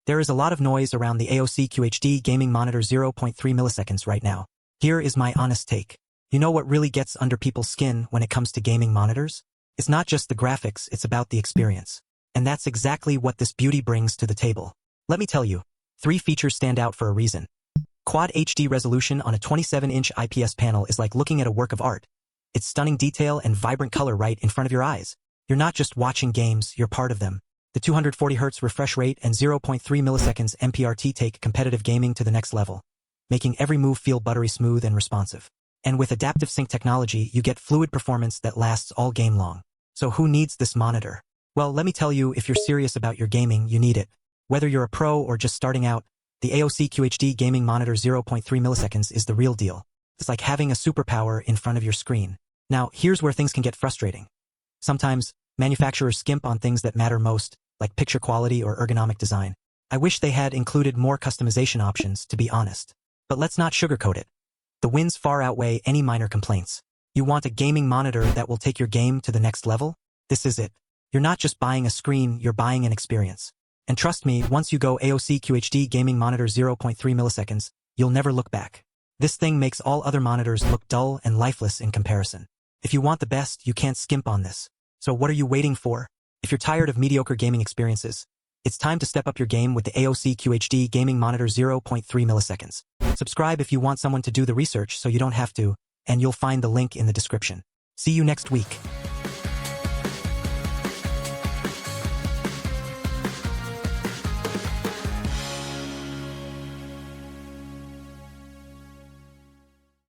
There is a lot of noise around the AOC QHD Gaming Monitor 0.3 milliseconds right now. Here is my honest take. You know what really gets under people's skin when it comes to gaming monitors? It's not just the graphics, it's about the experience. And that's exactly what this beauty brings to the table. Let me tell you, 3 features stand out for a reason. Quad HD resolution on a 27-inch IPS panel is like looking at a work of art. It's stunning detail and vibrant color right in front of your eyes. You're not just watching games, you're part of them. The 240Hz refresh rate and 0.3 milliseconds MPRT take competitive gaming to the next level, making every move feel buttery smooth and responsive. And with adaptive sync technology, you get fluid performance that lasts all game long. So who needs this monitor? Well, let me tell you, if you're serious about your gaming, you need it. Whether you're a pro or just starting out, the AOC QHD Gaming Monitor 0.3 milliseconds is the real deal. It's like having a superpower in front of your screen. Now, here's where things can get frustrating. Sometimes, manufacturers skimp on things that matter most, like picture quality or ergonomic design. I wish they had included more customization options, to be honest. But let's not sugarcoat it. The wins far outweigh any minor complaints. You want a gaming monitor that will take your game to the next level? This is it. You're not just buying a screen, you're buying an experience. And trust me, once you go AOC QHD Gaming Monitor 0.3 milliseconds, you'll never look back. This thing makes all other monitors look dull and lifeless in comparison. If you want the best, you can't skimp on this. So what are you waiting for? If you're tired of mediocre gaming experiences, it's time to step up your game with the AOC QHD Gaming Monitor 0.3 milliseconds. Subscribe if you want someone to do the research so you don't have to, and you'll find the link in the description. See you next week.